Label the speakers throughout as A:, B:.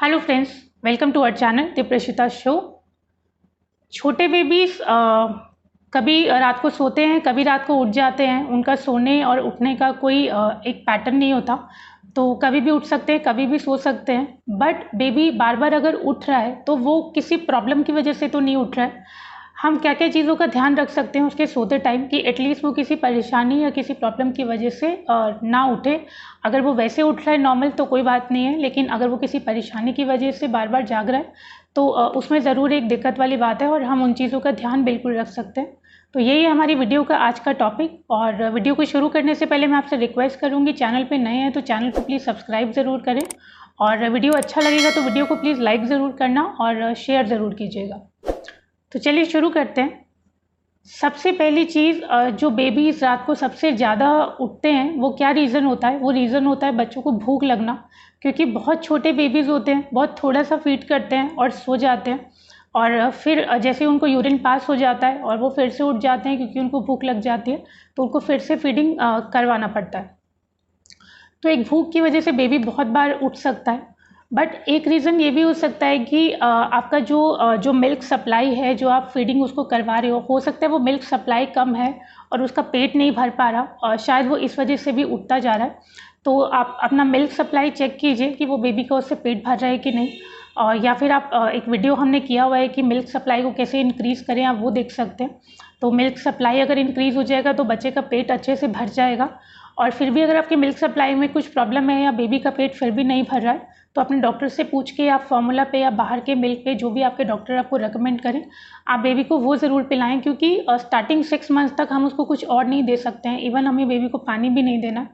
A: Hello friends, welcome to our channel दीप्रशिता show. छोटे babies कभी रात को सोते हैं, कभी रात को उठ जाते हैं। उनका सोने और उठने का कोई एक पैटर्न नहीं होता, तो कभी भी उठ सकते हैं, कभी भी सो सकते हैं। बट बेबी बार बार अगर उठ रहा है तो वो किसी प्रॉब्लम की वजह से तो नहीं उठ रहा है। हम क्या क्या चीज़ों का ध्यान रख सकते हैं उसके सोते टाइम कि एटलीस्ट वो किसी परेशानी या किसी प्रॉब्लम की वजह से ना उठे। अगर वो वैसे उठ रहा है नॉर्मल तो कोई बात नहीं है, लेकिन अगर वो किसी परेशानी की वजह से बार बार जाग रहा है तो उसमें ज़रूर एक दिक्कत वाली बात है और हम उन चीज़ों का ध्यान बिल्कुल रख सकते हैं। तो यही है हमारी वीडियो का आज का टॉपिक। और वीडियो को शुरू करने से पहले मैं आपसे रिक्वेस्ट करूँगी, चैनल पे नए हैं तो चैनल को प्लीज़ सब्सक्राइब ज़रूर करें, और वीडियो अच्छा लगेगा तो वीडियो को प्लीज़ लाइक ज़रूर करना और शेयर ज़रूर कीजिएगा। तो चलिए शुरू करते हैं। सबसे पहली चीज़, जो बेबीज़ रात को सबसे ज़्यादा उठते हैं वो क्या रीज़न होता है? वो रीज़न होता है बच्चों को भूख लगना। क्योंकि बहुत छोटे बेबीज़ होते हैं, बहुत थोड़ा सा फीड करते हैं और सो जाते हैं, और फिर जैसे उनको यूरिन पास हो जाता है और वो फिर से उठ जाते हैं क्योंकि उनको भूख लग जाती है, तो उनको फिर से फीडिंग करवाना पड़ता है। तो एक भूख की वजह से बेबी बहुत बार उठ सकता है। बट एक रीज़न ये भी हो सकता है कि आपका जो मिल्क सप्लाई है, जो आप फीडिंग उसको करवा रहे हो सकता है वो मिल्क सप्लाई कम है और उसका पेट नहीं भर पा रहा, और शायद वो इस वजह से भी उठता जा रहा है। तो आप अपना मिल्क सप्लाई चेक कीजिए कि वो बेबी का उससे पेट भर रहा है कि नहीं। और या फिर आप एक वीडियो हमने किया हुआ है कि मिल्क सप्लाई को कैसे इंक्रीज़ करें, आप वो देख सकते हैं। तो मिल्क सप्लाई अगर इंक्रीज़ हो जाएगा तो बच्चे का पेट अच्छे से भर जाएगा। और फिर भी अगर आपकी मिल्क सप्लाई में कुछ प्रॉब्लम है या बेबी का पेट फिर भी नहीं भर रहा है, तो अपने डॉक्टर से पूछ के आप फार्मूला पे या बाहर के मिल्क पे, जो भी आपके डॉक्टर आपको रेकमेंड करें, आप बेबी को वो ज़रूर पिलाएं। क्योंकि स्टार्टिंग 6 मंथ्स तक हम उसको कुछ और नहीं दे सकते हैं, इवन हमें बेबी को पानी भी नहीं देना है।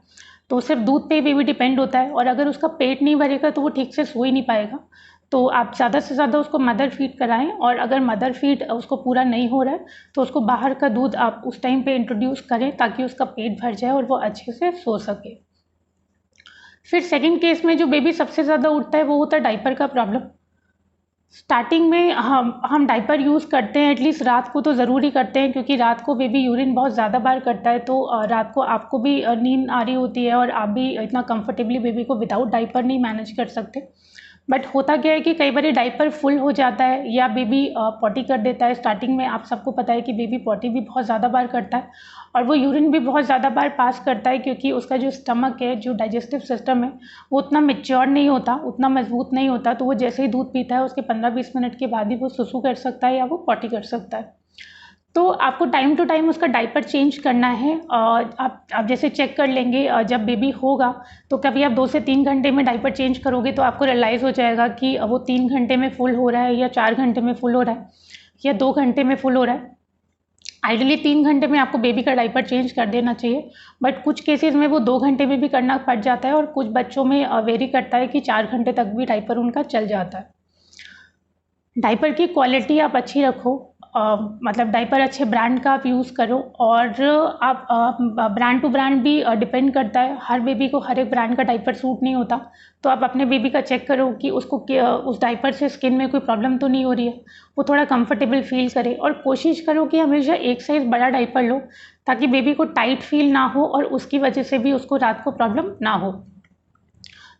A: तो सिर्फ दूध पे ही बेबी डिपेंड होता है, और अगर उसका पेट नहीं भरेगा तो वो ठीक से सो ही नहीं पाएगा। तो आप ज़्यादा से ज़्यादा उसको मदर फीड कराएं, और अगर मदर फीड उसको पूरा नहीं हो रहा है तो उसको बाहर का दूध आप उस टाइम पे इंट्रोड्यूस करें ताकि उसका पेट भर जाए और वो अच्छे से सो सके। फिर सेकंड केस में जो बेबी सबसे ज़्यादा उठता है वो होता है डाइपर का प्रॉब्लम। स्टार्टिंग में हम डाइपर यूज़ करते हैं, एटलीस्ट रात को तो ज़रूर ही करते हैं, क्योंकि रात को बेबी यूरिन बहुत ज़्यादा बार करता है। तो रात को आपको भी नींद आ रही होती है और आप भी इतना कंफर्टेबली बेबी को विदाउट डाइपर नहीं मैनेज कर सकते। बट होता क्या है कि कई बार डाइपर फुल हो जाता है या बेबी पॉटी कर देता है। स्टार्टिंग में आप सबको पता है कि बेबी पॉटी भी बहुत ज़्यादा बार करता है और वो यूरिन भी बहुत ज़्यादा बार पास करता है, क्योंकि उसका जो स्टमक है, जो डाइजेस्टिव सिस्टम है, वो उतना मैच्योर नहीं होता, उतना मजबूत नहीं होता। तो वो जैसे ही दूध पीता है उसके 15-20 मिनट के बाद ही वो सुसु कर सकता है या वो पॉटी कर सकता है। तो आपको टाइम टू टाइम उसका डाइपर चेंज करना है। आप जैसे चेक कर लेंगे, जब बेबी होगा तो कभी आप 2 से 3 घंटे में डाइपर चेंज करोगे तो आपको रियलाइज़ हो जाएगा कि वो 3 घंटे में फुल हो रहा है या 4 घंटे में फुल हो रहा है या 2 घंटे में फुल हो रहा है। आइडियली 3 घंटे में आपको बेबी का डाइपर चेंज कर देना चाहिए, बट कुछ केसेस में वो 2 घंटे में भी करना पड़ जाता है, और कुछ बच्चों में वेरी करता है कि 4 घंटे तक भी डाइपर उनका चल जाता है। डाइपर की क्वालिटी आप अच्छी रखो, मतलब डाइपर अच्छे ब्रांड का आप यूज़ करो। और आप ब्रांड टू ब्रांड भी डिपेंड करता है, हर बेबी को हर एक ब्रांड का डाइपर सूट नहीं होता। तो आप अपने बेबी का चेक करो कि उसको उस डाइपर से स्किन में कोई प्रॉब्लम तो नहीं हो रही है, वो थोड़ा कंफर्टेबल फील करे। और कोशिश करो कि हमेशा एक साइज़ बड़ा डाइपर लो ताकि बेबी को टाइट फील ना हो और उसकी वजह से भी उसको रात को प्रॉब्लम ना हो।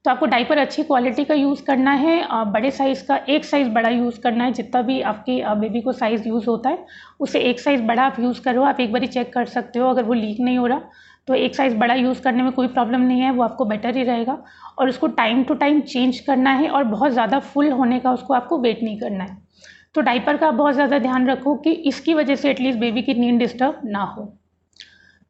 A: तो आपको डाइपर अच्छी क्वालिटी का यूज़ करना है, बड़े साइज़ का एक साइज़ बड़ा यूज़ करना है। जितना भी आपके बेबी को साइज़ यूज़ होता है उससे एक साइज़ बड़ा आप यूज़ करो। आप एक बार चेक कर सकते हो, अगर वो लीक नहीं हो रहा तो एक साइज़ बड़ा यूज़ करने में कोई प्रॉब्लम नहीं है, वो आपको बेटर ही रहेगा। और उसको टाइम टू टाइम चेंज करना है, और बहुत ज़्यादा फुल होने का उसको आपको वेट नहीं करना है। तो डाइपर का बहुत ज़्यादा ध्यान रखो कि इसकी वजह से एटलीस्ट बेबी की नींद डिस्टर्ब ना हो।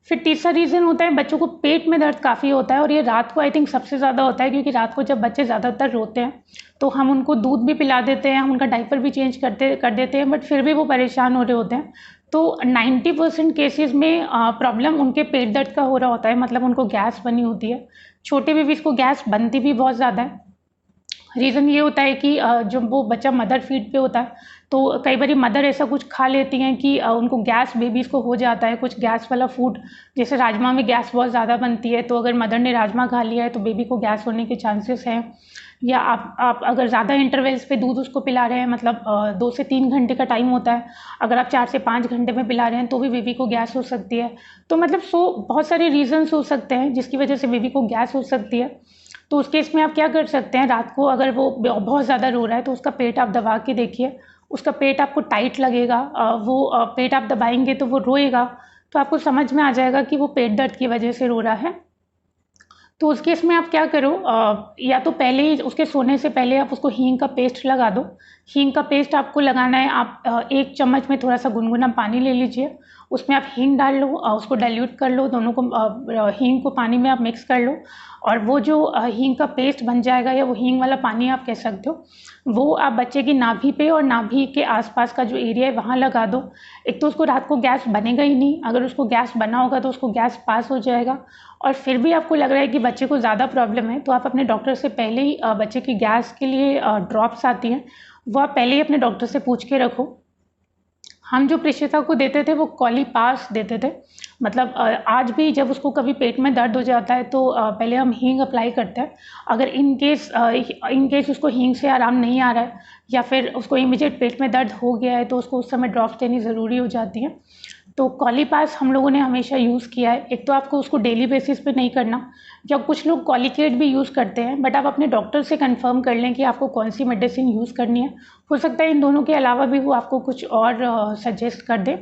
A: फिर तीसरा रीज़न होता है बच्चों को पेट में दर्द काफ़ी होता है, और ये रात को आई थिंक सबसे ज़्यादा होता है, क्योंकि रात को जब बच्चे ज़्यादातर रोते हैं तो हम उनको दूध भी पिला देते हैं, हम उनका डाइपर भी चेंज कर देते हैं, बट फिर भी वो परेशान हो रहे होते हैं। तो 90% केसेस में प्रॉब्लम उनके पेट दर्द का हो रहा होता है, मतलब उनको गैस बनी होती है। छोटे बेबीज़ को गैस बनती भी बहुत ज़्यादा है। रीज़न ये होता है कि जब वो बच्चा मदर फीड पे होता है तो कई बार मदर ऐसा कुछ खा लेती हैं कि उनको गैस बेबीज़ को हो जाता है, कुछ गैस वाला फूड। जैसे राजमा में गैस बहुत ज़्यादा बनती है, तो अगर मदर ने राजमा खा लिया है तो बेबी को गैस होने के चांसेस हैं। या आप अगर ज़्यादा इंटरवल्स पे दूध उसको पिला रहे हैं, मतलब 2 से 3 घंटे का टाइम होता है, अगर आप 4 से 5 घंटे में पिला रहे हैं तो भी बेबी को गैस हो सकती है। तो मतलब बहुत सारे रीज़न्स हो सकते हैं जिसकी वजह से बेबी को गैस हो सकती है। तो उस केस में आप क्या कर सकते हैं, रात को अगर वो बहुत ज़्यादा रो रहा है तो उसका पेट आप दबा के देखिए, उसका पेट आपको टाइट लगेगा, वो पेट आप दबाएंगे तो वो रोएगा, तो आपको समझ में आ जाएगा कि वो पेट दर्द की वजह से रो रहा है। तो उस केस में आप क्या करो, या तो पहले ही उसके सोने से पहले आप उसको हींग का पेस्ट लगा दो। हींग का पेस्ट आपको लगाना है, आप 1 चम्मच में थोड़ा सा गुनगुना पानी ले लीजिए, उसमें आप हींग डाल लो, उसको डाइल्यूट कर लो, दोनों को हींग को पानी में आप मिक्स कर लो, और वो जो हींग का पेस्ट बन जाएगा या वो हींग वाला पानी आप कह सकते हो, वो आप बच्चे की नाभि पे और नाभि के आसपास का जो एरिया है वहाँ लगा दो। एक तो उसको रात को गैस बनेगा ही नहीं, अगर उसको गैस बना होगा तो उसको गैस पास हो जाएगा, और फिर भी आपको लग रहा है कि बच्चे को ज़्यादा प्रॉब्लम है तो आप अपने डॉक्टर से पहले ही बच्चे की गैस के लिए ड्रॉप्स आती हैं वो आप पहले ही अपने डॉक्टर से पूछ के रखो। हम जो प्रेषिता को देते थे वो कॉलीपास देते थे, मतलब आज भी जब उसको कभी पेट में दर्द हो जाता है तो पहले हम हींग अप्लाई करते हैं। अगर इन केस उसको हींग से आराम नहीं आ रहा है या फिर उसको इमीडिएट पेट में दर्द हो गया है तो उसको उस समय ड्रॉप्स देनी ज़रूरी हो जाती है। तो कॉलीपास हम लोगों ने हमेशा यूज़ किया है। एक तो आपको उसको डेली बेसिस पे नहीं करना, या कुछ लोग कॉलिकेट भी यूज़ करते हैं, बट आप अपने डॉक्टर से कंफर्म कर लें कि आपको कौन सी मेडिसिन यूज़ करनी है। हो सकता है इन दोनों के अलावा भी वो आपको कुछ और सजेस्ट कर दे।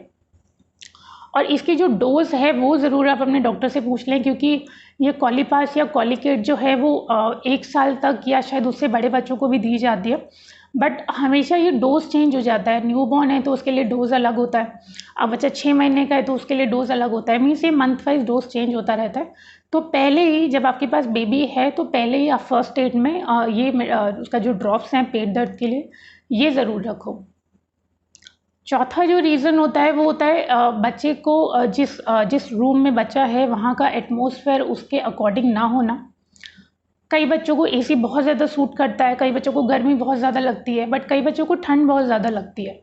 A: और इसकी जो डोज़ है वो ज़रूर आप अपने डॉक्टर से पूछ लें, क्योंकि ये कॉलीपास या कॉलिकेट जो है वो 1 साल तक या शायद उससे बड़े बच्चों को भी दी जाती है, बट हमेशा ये डोज़ चेंज हो जाता है। न्यूबॉर्न है तो उसके लिए डोज़ अलग होता है, अब बच्चा 6 महीने का है तो उसके लिए डोज़ अलग होता है, मीन्स ये मंथ वाइज डोज चेंज होता रहता है। तो पहले ही जब आपके पास बेबी है तो पहले ही आप फर्स्ट एड में उसका जो ड्रॉप्स हैं पेट दर्द के लिए ये ज़रूर रखो। चौथा जो रीज़न होता है वो होता है बच्चे को जिस रूम में बच्चा है वहाँ का एटमॉस्फेयर उसके अकॉर्डिंग ना होना। कई बच्चों को एसी बहुत ज़्यादा सूट करता है, कई बच्चों को गर्मी बहुत ज़्यादा लगती है, बट कई बच्चों को ठंड बहुत ज़्यादा लगती है।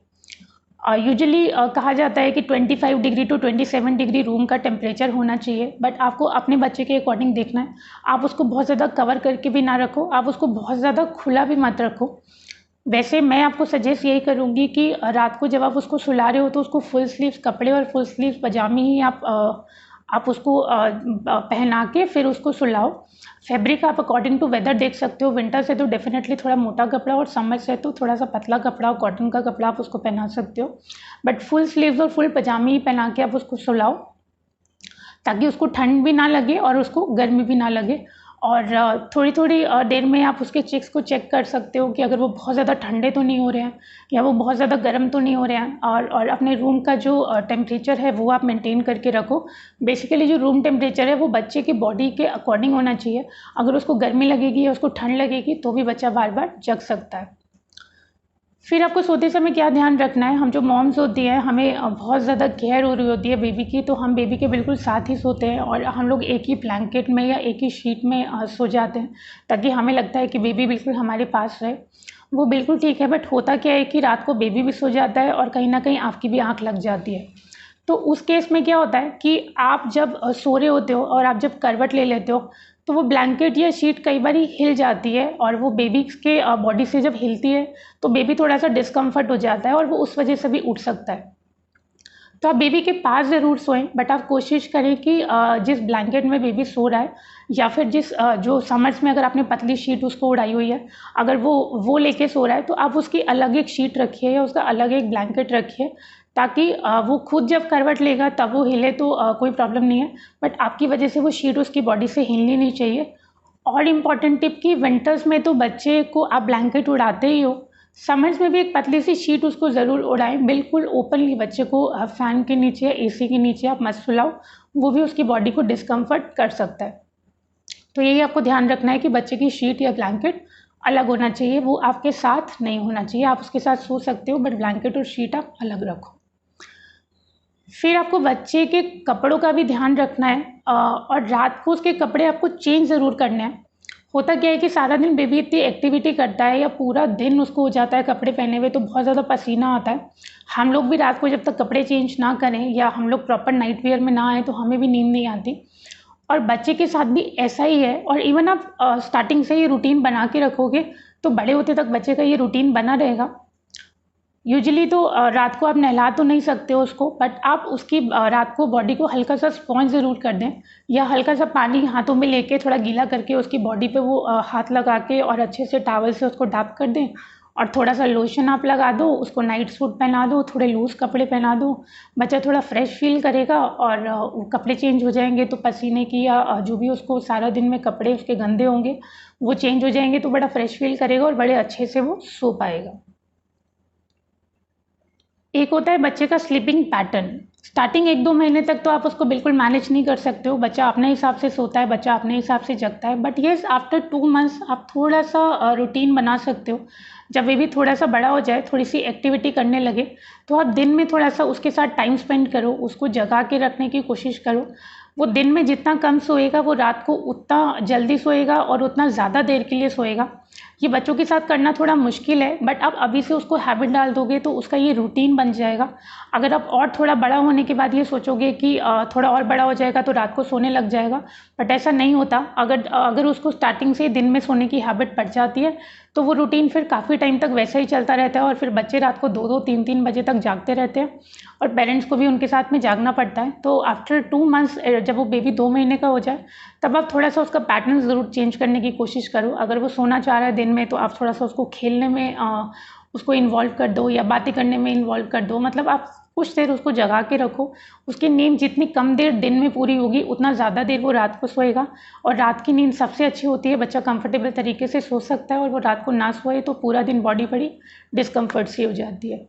A: यूजुअली कहा जाता है कि 25 डिग्री टू 27 डिग्री रूम का टेम्परेचर होना चाहिए, बट आपको अपने बच्चे के अकॉर्डिंग देखना है। आप उसको बहुत ज़्यादा कवर करके भी ना रखो, आप उसको बहुत ज़्यादा खुला भी मत रखो। वैसे मैं आपको सजेस्ट यही करूँगी कि रात को जब आप उसको सुला रहे हो तो उसको फुल स्लीव्स कपड़े और फुल स्लीव्स पजामे ही आप उसको पहना के फिर उसको सुलाओ। फैब्रिक आप अकॉर्डिंग टू वेदर देख सकते हो, विंटर से तो डेफिनेटली थोड़ा मोटा कपड़ा और समर से तो थोड़ा सा पतला कपड़ा, कॉटन का कपड़ा आप उसको पहना सकते हो, बट फुल स्लीव्स और फुल पजामे ही पहना के आप उसको सुलाओ, ताकि उसको ठंड भी ना लगे और उसको गर्मी भी ना लगे। और थोड़ी थोड़ी देर में आप उसके चेक्स को चेक कर सकते हो कि अगर वो बहुत ज़्यादा ठंडे तो नहीं हो रहे हैं या वो बहुत ज़्यादा गर्म तो नहीं हो रहे हैं, और अपने रूम का जो टेम्परेचर है वो आप मेंटेन करके रखो। बेसिकली जो रूम टेम्परेचर है वो बच्चे की बॉडी के अकॉर्डिंग होना चाहिए। अगर उसको गर्मी लगेगी या उसको ठंड लगेगी तो भी बच्चा बार बार जग सकता है। फिर आपको सोते समय क्या ध्यान रखना है, हम जो मॉम्स होती हैं हमें बहुत ज़्यादा केयर हो रही होती है बेबी की, तो हम बेबी के बिल्कुल साथ ही सोते हैं और हम लोग एक ही ब्लैंकेट में या एक ही शीट में सो जाते हैं, ताकि हमें लगता है कि बेबी बिल्कुल हमारे पास रहे। वो बिल्कुल ठीक है, बट होता क्या है कि रात को बेबी भी सो जाता है और कहीं ना कहीं आपकी भी आँख लग जाती है। तो उस केस में क्या होता है कि आप जब सो रहे होते हो और आप जब करवट ले लेते हो तो वो ब्लैंकेट या शीट कई बार हिल जाती है, और वो बेबी के बॉडी से जब हिलती है तो बेबी थोड़ा सा डिस्कम्फर्ट हो जाता है और वो उस वजह से भी उठ सकता है। तो आप बेबी के पास ज़रूर सोएं, बट आप कोशिश करें कि जिस ब्लैंकेट में बेबी सो रहा है या फिर जो समर्स में अगर आपने पतली शीट उसको उड़ाई हुई है, अगर वो लेके सो रहा है तो आप उसकी अलग एक शीट रखिए या उसका अलग एक ब्लैंकेट रखिए, ताकि वो खुद जब करवट लेगा तब वो हिले तो कोई प्रॉब्लम नहीं है, बट आपकी वजह से वो शीट उसकी बॉडी से हिलनी नहीं चाहिए। और इम्पॉर्टेंट टिप कि विंटर्स में तो बच्चे को आप ब्लैंकेट उड़ाते ही हो, समर्स में भी एक पतली सी शीट उसको ज़रूर उड़ाएं। बिल्कुल ओपनली बच्चे को फ़ैन के नीचे, एसी के नीचे आप मत सुलाओ, वो भी उसकी बॉडी को डिस्कम्फर्ट कर सकता है। तो यही आपको ध्यान रखना है कि बच्चे की शीट या ब्लैंकेट अलग होना चाहिए, वो आपके साथ नहीं होना चाहिए। आप उसके साथ सो सकते हो, बट ब्लैंकेट और शीट आप अलग रखो। फिर आपको बच्चे के कपड़ों का भी ध्यान रखना है, और रात को उसके कपड़े आपको चेंज ज़रूर करने हैं। होता क्या है कि सारा दिन बेबी इतनी एक्टिविटी करता है या पूरा दिन उसको हो जाता है कपड़े पहने हुए, तो बहुत ज़्यादा पसीना आता है। हम लोग भी रात को जब तक कपड़े चेंज ना करें या हम लोग प्रॉपर नाइट वेयर में ना आए तो हमें भी नींद नहीं आती, और बच्चे के साथ भी ऐसा ही है। और इवन आप स्टार्टिंग से ये रूटीन बना के रखोगे तो बड़े होते तक बच्चे का ये रूटीन बना रहेगा। यूजुअली तो रात को आप नहला तो नहीं सकते हो उसको, बट आप उसकी रात को बॉडी को हल्का सा स्पॉन्ज ज़रूर कर दें, या हल्का सा पानी हाथों में लेके थोड़ा गीला करके उसकी बॉडी पे वो हाथ लगा के और अच्छे से टॉवल से उसको डैप कर दें, और थोड़ा सा लोशन आप लगा दो, उसको नाइट सूट पहना दो, थोड़े लूज़ कपड़े पहना दो, बच्चा थोड़ा फ्रेश फील करेगा, और कपड़े चेंज हो जाएंगे तो पसीने की या जो भी उसको सारा दिन में कपड़े उसके गंदे होंगे वो चेंज हो जाएंगे, तो बड़ा फ्रेश फील करेगा और बड़े अच्छे से वो सो पाएगा। एक होता है बच्चे का स्लीपिंग पैटर्न। स्टार्टिंग 1-2 महीने तक तो आप उसको बिल्कुल मैनेज नहीं कर सकते हो, बच्चा अपने हिसाब से सोता है, बच्चा अपने हिसाब से जगता है, बट येस आफ्टर 2 मंथ्स आप थोड़ा सा रूटीन बना सकते हो। जब बेबी थोड़ा सा बड़ा हो जाए, थोड़ी सी एक्टिविटी करने लगे, तो आप दिन में थोड़ा सा उसके साथ टाइम स्पेंड करो, उसको जगा के रखने की कोशिश करो। वो दिन में जितना कम सोएगा वो रात को उतना जल्दी सोएगा और उतना ज़्यादा देर के लिए सोएगा। ये बच्चों के साथ करना थोड़ा मुश्किल है, बट आप अभी से उसको हैबिट डाल दोगे तो उसका ये रूटीन बन जाएगा। अगर आप और थोड़ा बड़ा होने के बाद ये सोचोगे कि थोड़ा और बड़ा हो जाएगा तो रात को सोने लग जाएगा, बट ऐसा नहीं होता। अगर उसको स्टार्टिंग से दिन में सोने की हैबिट पड़ जाती है तो वो रूटीन फिर काफ़ी टाइम तक वैसा ही चलता रहता है, और फिर बच्चे रात को 2-2 3-3 बजे तक जागते रहते हैं, और पेरेंट्स को भी उनके साथ में जागना पड़ता है। तो आफ्टर 2 मंथ्स जब वो बेबी 2 महीने का हो जाए, तब आप थोड़ा सा उसका पैटर्न ज़रूर चेंज करने की कोशिश करो। अगर वो सोना चाह रहा है दिन में तो आप थोड़ा सा उसको खेलने में उसको इन्वॉल्व कर दो, या बातें करने में इन्वॉल्व कर दो। मतलब आप कुछ देर उसको जगा के रखो, उसकी नींद जितनी कम देर दिन में पूरी होगी उतना ज़्यादा देर वो रात को सोएगा, और रात की नींद सबसे अच्छी होती है, बच्चा कंफर्टेबल तरीके से सो सकता है, और वो रात को ना सोए तो पूरा दिन बॉडी बड़ी डिस्कम्फर्ट सी हो जाती है।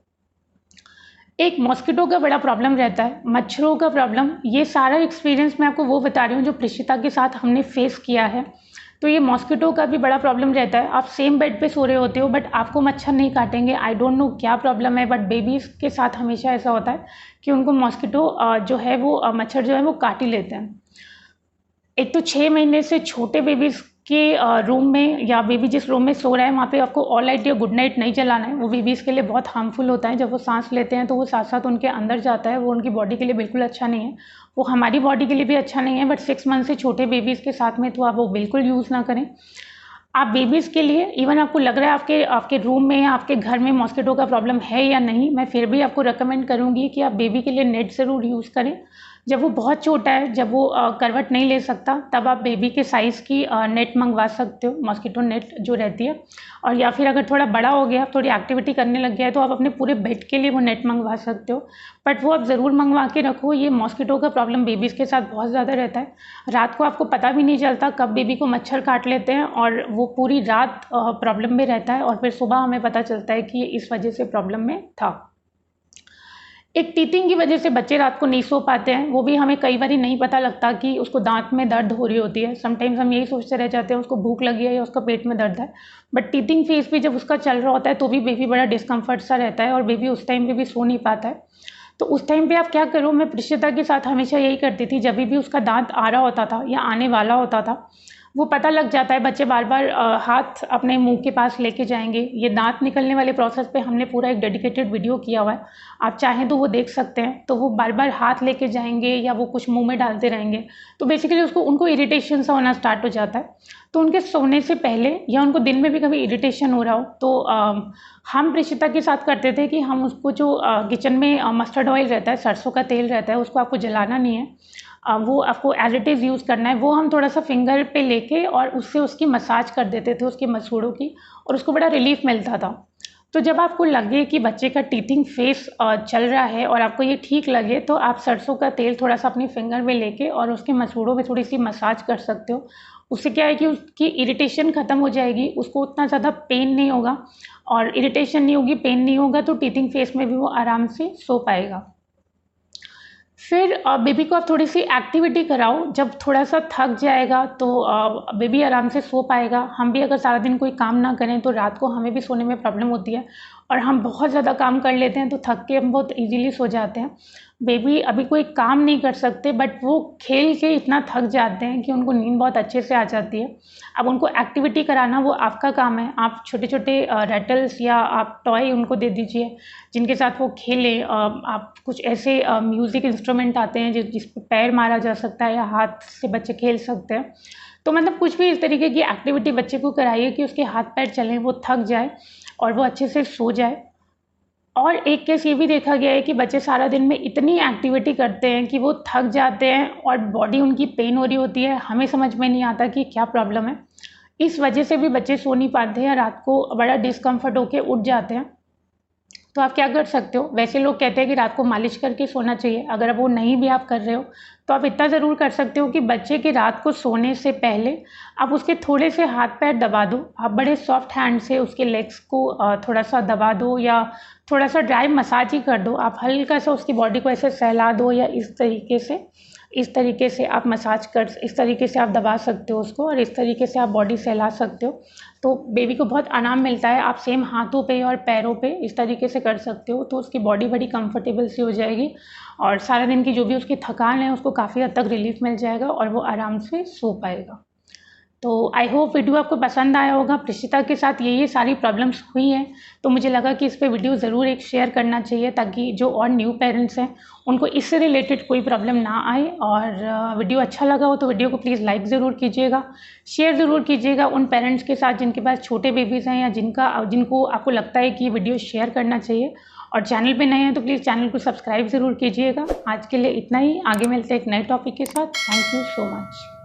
A: एक मॉस्किटो का बड़ा प्रॉब्लम रहता है, मच्छरों का प्रॉब्लम। ये सारा एक्सपीरियंस मैं आपको वो बता रही हूँ जो प्रिशिता के साथ हमने फेस किया है। तो ये मॉस्किटो का भी बड़ा प्रॉब्लम रहता है। आप सेम बेड पे सो रहे होते हो बट आपको मच्छर नहीं काटेंगे। आई डोंट नो क्या प्रॉब्लम है, बट बेबीज़ के साथ हमेशा ऐसा होता है कि उनको मॉस्किटो जो है वो मच्छर जो है वो काट ही लेते हैं। एक तो 6 महीने से छोटे बेबीज़ के रूम में, या बेबी जिस रूम में सो रहा है वहाँ पे आपको ऑल नाइट या गुड नाइट नहीं चलाना है। वो बेबीज़ के लिए बहुत हार्मफुल होता है। जब वो सांस लेते हैं तो वो साथ साथ उनके अंदर जाता है, वो उनकी बॉडी के लिए बिल्कुल अच्छा नहीं है। वो हमारी बॉडी के लिए भी अच्छा नहीं है, बट 6 मंथ से छोटे बेबीज़ के साथ में तो आप वो बिल्कुल यूज़ ना करें। आप बेबीज़ के लिए इवन आपको लग रहा है आपके आपके रूम में या आपके घर में मॉस्किटो का प्रॉब्लम है या नहीं, मैं फिर भी आपको रिकमेंड करूँगी कि आप बेबी के लिए नेट ज़रूर यूज़ करें। जब वो बहुत छोटा है, जब वो करवट नहीं ले सकता, तब आप बेबी के साइज़ की नेट मंगवा सकते हो, मॉस्किटो नेट जो रहती है। और या फिर अगर थोड़ा बड़ा हो गया, थोड़ी एक्टिविटी करने लग गया है, तो आप अपने पूरे बेड के लिए वो नेट मंगवा सकते हो। बट वो आप ज़रूर मंगवा के रखो। ये मॉस्किटो का प्रॉब्लम बेबीज़ के साथ बहुत ज़्यादा रहता है। रात को आपको पता भी नहीं चलता कब बेबी को मच्छर काट लेते हैं, और वो पूरी रात प्रॉब्लम में रहता है, और फिर सुबह हमें पता चलता है कि ये इस वजह से प्रॉब्लम में था। एक टीथिंग की वजह से बच्चे रात को नहीं सो पाते हैं, वो भी हमें कई बार नहीं पता लगता कि उसको दांत में दर्द हो रही होती है। समटाइम्स हम यही सोचते रह जाते हैं उसको भूख लगी है या उसका पेट में दर्द है, बट टीथिंग फेज भी जब उसका चल रहा होता है तो भी बेबी बड़ा डिस्कम्फर्ट सा रहता है, और बेबी उस टाइम पे भी सो नहीं पाता है। तो उस टाइम पे आप क्या करो, मैं प्रिशिता के साथ हमेशा यही करती थी। जब भी उसका दांत आ रहा होता था या आने वाला होता था, वो पता लग जाता है, बच्चे बार बार हाथ अपने मुंह के पास लेके जाएंगे। ये दांत निकलने वाले प्रोसेस पे हमने पूरा एक डेडिकेटेड वीडियो किया हुआ है, आप चाहें तो वो देख सकते हैं। तो वो बार बार हाथ लेके जाएंगे या वो कुछ मुंह में डालते रहेंगे, तो बेसिकली उनको इरिटेशन सा होना स्टार्ट हो जाता है। तो उनके सोने से पहले या उनको दिन में भी कभी इरिटेशन हो रहा हो तो हम प्रिशिता के साथ करते थे कि हम उसको जो किचन में मस्टर्ड ऑयल रहता है, सरसों का तेल रहता है, उसको आपको जलाना नहीं है, वो आपको एज इट इज़ यूज़ करना है। वो हम थोड़ा सा फिंगर पे लेके और उससे उसकी मसाज कर देते थे, उसके मसूड़ों की, और उसको बड़ा रिलीफ मिलता था। तो जब आपको लगे कि बच्चे का टीथिंग फेस चल रहा है और आपको ये ठीक लगे, तो आप सरसों का तेल थोड़ा सा अपनी फिंगर में लेके और उसके मसूड़ों में थोड़ी सी मसाज कर सकते हो। उससे क्या है कि उसकी इरिटेशन ख़त्म हो जाएगी, उसको उतना ज़्यादा पेन नहीं होगा, और इरिटेशन नहीं होगी, पेन नहीं होगा, तो टीथिंग फेस में भी वो आराम से सो पाएगा। फिर बेबी को आप थोड़ी सी एक्टिविटी कराओ। जब थोड़ा सा थक जाएगा तो बेबी आराम से सो पाएगा। हम भी अगर सारा दिन कोई काम ना करें तो रात को हमें भी सोने में प्रॉब्लम होती है, और हम बहुत ज़्यादा काम कर लेते हैं तो थक के हम बहुत इजीली सो जाते हैं। बेबी अभी कोई काम नहीं कर सकते, बट वो खेल के इतना थक जाते हैं कि उनको नींद बहुत अच्छे से आ जाती है। अब उनको एक्टिविटी कराना वो आपका काम है। आप छोटे छोटे रैटल्स या आप टॉय उनको दे दीजिए जिनके साथ वो खेलें। आप कुछ ऐसे म्यूज़िक इंस्ट्रूमेंट आते हैं जिस पे पैर मारा जा सकता है या हाथ से बच्चे खेल सकते हैं। तो मतलब कुछ भी इस तरीके की एक्टिविटी बच्चे को कराइए कि उसके हाथ पैर चलें, वो थक जाए और वो अच्छे से सो जाए। और एक केस ये भी देखा गया है कि बच्चे सारा दिन में इतनी एक्टिविटी करते हैं कि वो थक जाते हैं और बॉडी उनकी पेन हो रही होती है, हमें समझ में नहीं आता कि क्या प्रॉब्लम है। इस वजह से भी बच्चे सो नहीं पाते हैं, रात को बड़ा डिस्कम्फर्ट होके उठ जाते हैं। तो आप क्या कर सकते हो, वैसे लोग कहते हैं कि रात को मालिश करके सोना चाहिए, अगर वो नहीं भी आप कर रहे हो तो आप इतना ज़रूर कर सकते हो कि बच्चे की रात को सोने से पहले आप उसके थोड़े से हाथ पैर दबा दो। आप बड़े सॉफ्ट हैंड से उसके लेग्स को थोड़ा सा दबा दो या थोड़ा सा ड्राई मसाज ही कर दो। आप हल्का सा उसकी बॉडी को ऐसे सहला दो या इस तरीके से आप मसाज कर, इस तरीके से आप दबा सकते हो उसको और इस तरीके से आप बॉडी सहला सकते हो, तो बेबी को बहुत आराम मिलता है। आप सेम हाथों पे और पैरों पे इस तरीके से कर सकते हो, तो उसकी बॉडी बड़ी कंफर्टेबल सी हो जाएगी और सारा दिन की जो भी उसकी थकान है उसको काफ़ी हद तक रिलीफ मिल जाएगा और वो आराम से सो पाएगा। तो आई होप वीडियो आपको पसंद आया होगा। प्रिशिता के साथ ये सारी प्रॉब्लम्स हुई हैं, तो मुझे लगा कि इस पे वीडियो ज़रूर एक शेयर करना चाहिए ताकि जो और न्यू पेरेंट्स हैं उनको इससे रिलेटेड कोई प्रॉब्लम ना आए। और वीडियो अच्छा लगा हो तो वीडियो को प्लीज़ लाइक ज़रूर कीजिएगा, शेयर ज़रूर कीजिएगा उन पेरेंट्स के साथ जिनके पास छोटे बेबीज़ हैं या जिनको आपको लगता है कि ये वीडियो शेयर करना चाहिए। और चैनल पे नए हैं तो प्लीज़ चैनल को सब्सक्राइब ज़रूर कीजिएगा। आज के लिए इतना ही, आगे मिलते हैं एक नए टॉपिक के साथ। Thank you so much.